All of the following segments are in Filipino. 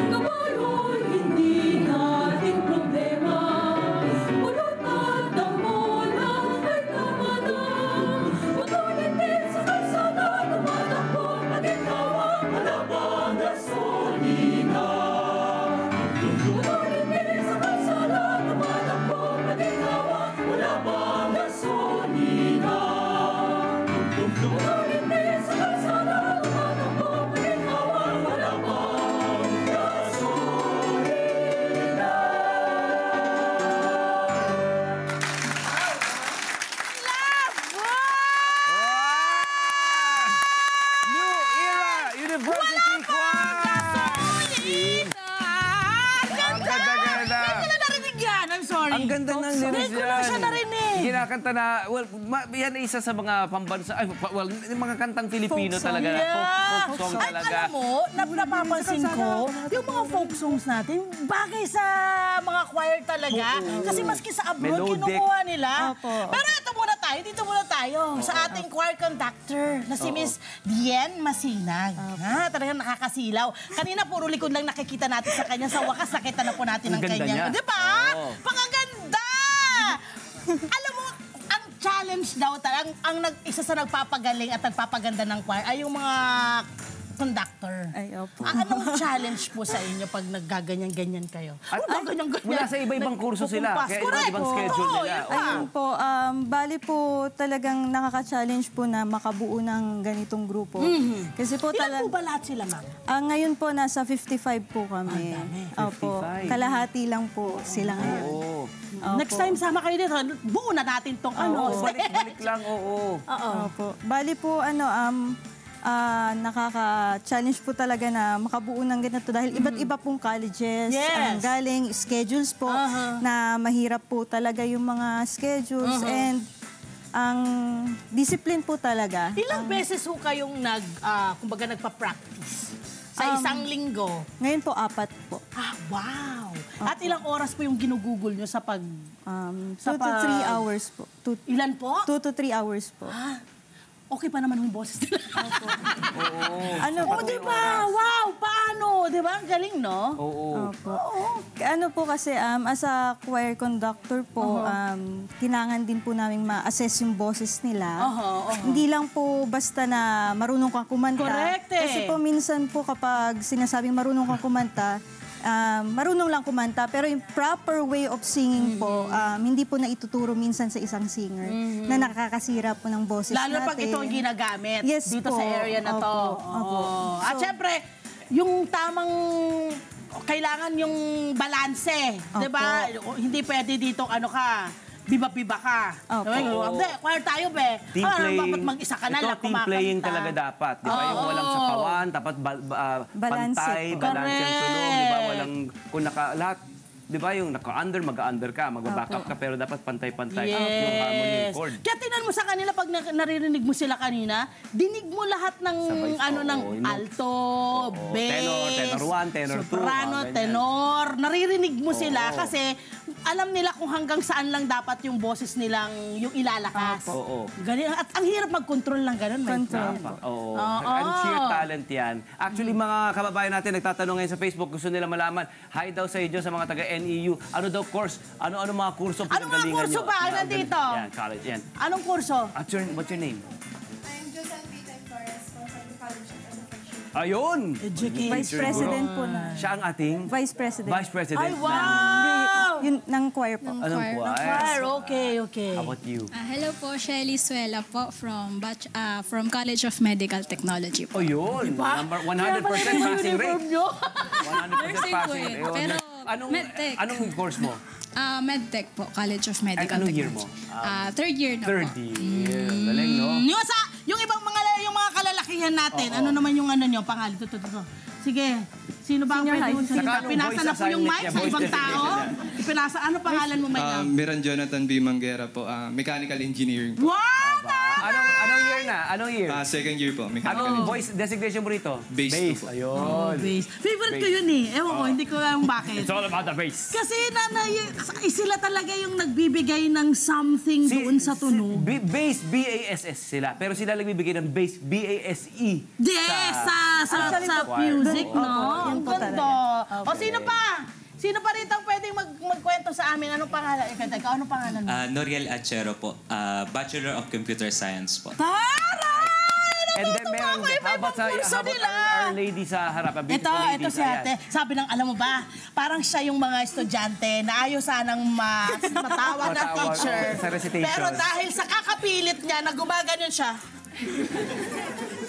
Kabayo'y hindi natin problema. Pulot at ang bola ay tama na. Patuloy din sa kalsada, tumatakbo at ikaw ang malabang gasolina. Patuloy din sa kalsada, tumatakbo at ikaw ang malabang gasolina. Patuloy din sa kalsada, tumatakbo at ikaw ang malabang gasolina. New Era University Choir! Ang ganda-ganda! Hindi ko na narinig yan. I'm sorry. Ang ganda ng lyrics Hindi ko lang siya narinig. Kinakanta na, well, yan ay isa sa mga pambansa, ay, well, yung mga kantang Filipino Folk song. talaga. Folk song Ay, talaga. alam mo, napapansin ko, yung mga folk songs natin, bagay sa mga choir talaga. Kasi maski sa abroad, Melodic. kinukuha nila. Opo. Pero dito muna tayo sa ating choir conductor na si Miss Dien Masinag. Talagang nakakasilaw. Kanina puro likod lang nakikita natin sa kanya. Sa wakas, nakita na po natin ang Ang ganda niya. kanya. Di ba? Oo. Pangaganda! Alam mo, ang challenge daw, isa sa nagpapagaling at nagpapaganda ng choir ay yung mga conductor. Ay, opo. Anong challenge po sa inyo pag naggaganyan-ganyan kayo? Ganyan-ganyan. Mula sa iba-ibang kurso sila, kaya iba't ibang schedule nila. Ayun po, bali po talagang nakaka-challenge po na makabuo ng ganitong grupo. Kasi po Ilan po ba lahat sila, ma'am? ngayon po nasa 55 po kami. Opo. 55. Kalahati lang po sila ngayon. Oo. Next time sama kayo dito, buo na natin tong ano. Balik lang, oo. Opo. Bali po, nakaka-challenge po talaga na makabuo ng ganito dahil iba't iba pong colleges ang galing, schedules po na mahirap po talaga yung mga schedules and ang discipline po talaga. Ilang beses ho kayong kumbaga nagpa-practice sa isang linggo? Ngayon po, 4 po. Wow! At ilang oras po yung ginugugol nyo sa 2 to 3 hours po. Ilan po? 2 to 3 hours po. Okay pa naman yung boses nila. Ano po? Diba? Wow! Paano? Diba? Ang galing, no? Oo. Opo. Ano po kasi, as a choir conductor po, kailangan din po namin ma-assess yung boses nila. Hindi lang po basta na marunong kang kumanta. Correct eh. Kasi po minsan po kapag sinasabing marunong kang kumanta, marunong lang kumanta, pero yung proper way of singing po, hindi po na ituturo minsan sa isang singer na nakakasira po ng boses natin. Lalo pag ito ang ginagamit dito po. sa area na to. Opo. At syempre, yung tamang kailangan yung balanse, 'di ba? Hindi pwede dito biba-biba ka. Hindi, choir tayo, be. Team playing. Dapat mag-isa ka na lang Ito, team playing talaga dapat. Di ba? Yung walang sapawan, dapat pantay, balance yung tulong. Di ba? Walang, kung lahat, di ba? Yung naka-under, mag-under ka, mag-back up ka, pero dapat pantay-pantay. Yung harmony, yung chord. Kaya tingnan mo sa kanila, pag naririnig mo sila kanina, dinig mo lahat ng, ng alto, bass, tenor 1, tenor 2. soprano, tenor. Naririnig mo sila kasi alam nila kung hanggang saan lang dapat yung boses nilang yung ilalakas. Ganun. At ang hirap mag-control lang ganun. Oo. Ang sheer talent yan. Actually, mga kababayan natin nagtatanong ngayon sa Facebook, gusto nila malaman, hi daw sa inyo sa mga taga-NEU. Ano daw course? Ano-ano mga kurso pinagalingan nyo? Anong mga kurso ba nandito? Yan, college yan. Anong kurso? What's your name? I'm Josephine Flores from College of Education. Ayun! Vice President po na. Siya ang ating? Vice President. Vice President. Ay, wow! Yun, ng choir po. Anong choir? Okay. How about you? Hello po, Shelly Suela po from College of Medical Technology po. Oh, yun. Number 100% passing rate. 100% passing rate. Pero medtech. Anong course mo? Medtech po, College of Medical Anong year Technology. mo? Third year na Third po. year. Galing, no? Yung ibang mga kalalakihan natin, ano naman yung nyo, pangalan? Sige. Sino ba ang pwede mo salita? Pinasa na po yung mic sa ibang tao. Ipinasa, ano pangalan mo, Mike? Miran Jonathan B. Manguera po, mechanical engineering po. Wow! Anong year na? Anong year? Second year po. Anong voice designation mo rito? Bass po. Ayun. Bass. Favorite ko yun eh. Ewan ko, hindi ko alam bakit. It's all about the bass. Kasi sila talaga yung nagbibigay ng something doon sa tunog. Bass, B-A-S-S sila. Pero sila nagbibigay ng bass, B-A-S-E. Yes, sa music, no? Ang ganda. O, sino pa? Sino pa rito ang pwedeng magkwento sa amin? Anong pangalan? Ikaw, anong pangalan mo? Noriel Achero po. Bachelor of Computer Science po. Taray! And then meron, how about our lady sa harap? Ito si ate. Sabi ng, alam mo ba, parang siya yung mga estudyante na ayaw sanang matawag ng teacher. Sa recitation. Pero dahil sa kakapilit niya na gumaganyan siya,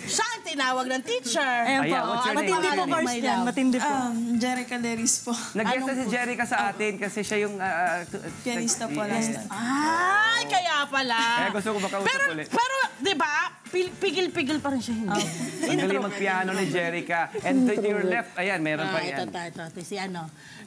siya ang tinawag ng teacher. Ayan po. What's your name? Matindi po course yan. Matindi po. Jerica Leris po. Nag-guest na si Jerica sa atin kasi siya yung... Pianista po last time. Ay, kaya pala. Kaya gusto ko makausap ulit. Pero, di ba, pigil-pigil pa rin siya. Hindi. Ang galing mag-piano ni Jerica. And to your left, ayan, meron pa yan. Ito, si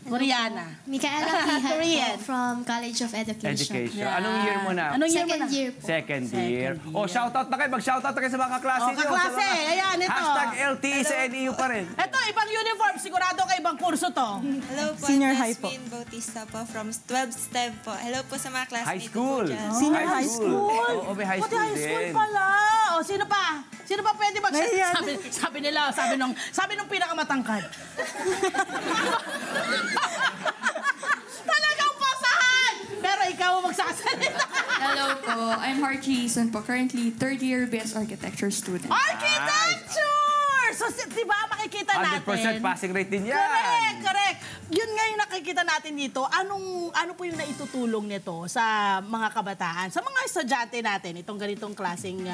Koreana. Micaela Korean. from College of Education. Education. Anong year mo na? Anong year mo na? Second year po. Second year. O, shoutout na kayo. Mag-shoutout na kayo sa mga kaklase niyo. Kaklase, ayan, ito. Hashtag LTE sa NEU pa rin. Ito, ibang uniform. Sigurado ka ibang kurso to. Hello po, Senior high po. Jasmine Bautista po from 12 STEM po. Hello po sa mga High classmates school. ko dyan. Senior high school. Oo, may high Pati school high school din. pala. O, sino pa? Sino pa pwede mag... Nahiyan. Sabi nung pinakamatangkad. Talagang pasahan! Pero ikaw ang magsasalita. Hello po, I'm Harky Eason po. Currently, third year BS Architecture student. Architecture! So, di ba makikita natin? 100% passing rate din yan. Correct. Yun nga yung nakikita natin dito. Ano po yung naitutulong nito sa mga kabataan? Sa mga estudyante natin, itong ganitong klaseng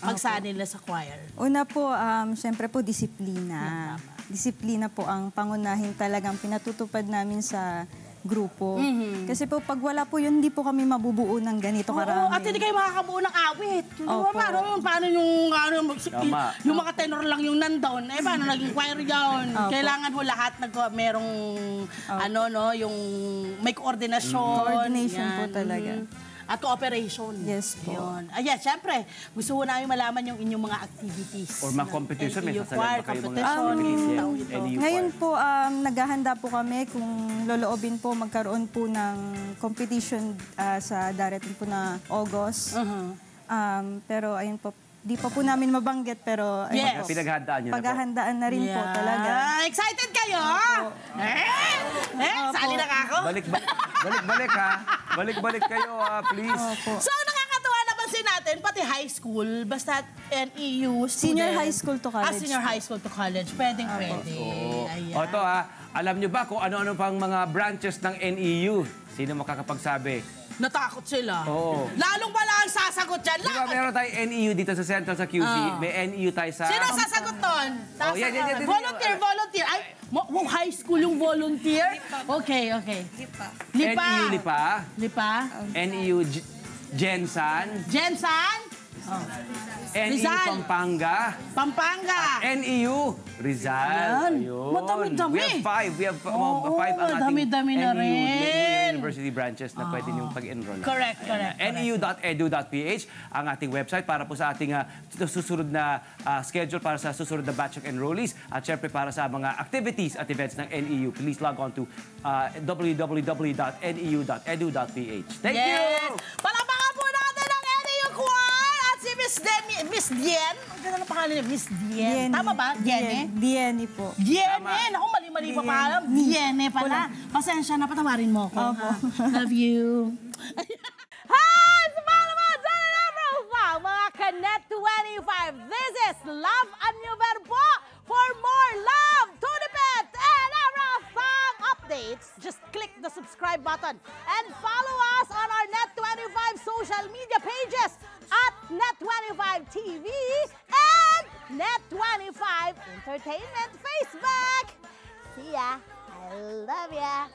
magsanil nila sa choir. Una po, syempre po, disiplina. Disiplina po ang pangunahin talagang pinatutupad namin sa grupo. Kasi po, pag wala po yun, hindi po kami mabubuo ng ganito karami. At hindi kayo makakabuo ng awit. Opo. Paano yung mga tenor lang yung nandun? Paano naging choir yun? Opo. Kailangan ho lahat merong yung may koordinasyon. Coordination po Yan. talaga. At cooperation. Yes po. Yun. Ayan, syempre, gusto ko namin malaman yung inyong mga activities. Or mga competition, may NEU sasalan ba choir, kayo mga competition, activities? tawag ito. NEU Ngayon choir. po, naghahanda po kami kung loloobin po, magkaroon po ng competition sa darating po na August. Pero ayun po, di pa po namin mabanggit, pero ayun Yes. po, Pinaghandaan niyo na po. paghahandaan na rin po talaga. Excited kayo? Sali na ka ako? Balik ha. Balik kayo ha, please. So, nakakatuwa napansin natin, pati high school, basta NEU student. Senior high school to college. Senior high school to college. Pwede. Ayan. O ito ha, alam niyo ba kung ano-ano pang mga branches ng NEU? Sino makakapagsabi? Natakot sila. Oo. Lalong wala ang sasagot dyan. Di ba meron tayong NEU dito sa Central sa QC? May NEU tayo sa... Sino sasagot doon? yan. Volunteer. Ay, high school yung volunteer? Okay. NEU Lipa? NEU Jensan. Jensan? NEU Rizal. Pampanga. NEU Rizal. Yan. Ayun. Madami-dami. We have five. Oo, Five ang ating dami-dami na NEU rin. University branches na pwede niyong pag-enroll. Correct. NEU.edu.ph ang ating website para po sa ating susunod na schedule para sa susunod na batch of enrollees at syempre para sa mga activities at events ng NEU. Please log on to www.neu.edu.ph. Thank you! Palakpakan po natin ang NEU Choir at si Miss Dien. Ang ganda ng pangalan niya, Miss Dien. Tama ba? Diene? Diene po. Diene! Naku, mali-mali pa pala. Diene pala. Pasensya na, patawarin mo ako. Love you. Hi! Sa mga naman, dyan na profile, mga Connect 25. This is Love a New Verbo. For more love, Tunipet, and Abra song updates, just click the subscribe button and follow us on our Net25 social media pages at Net25 TV and Net25 Entertainment Facebook. See ya. I love ya.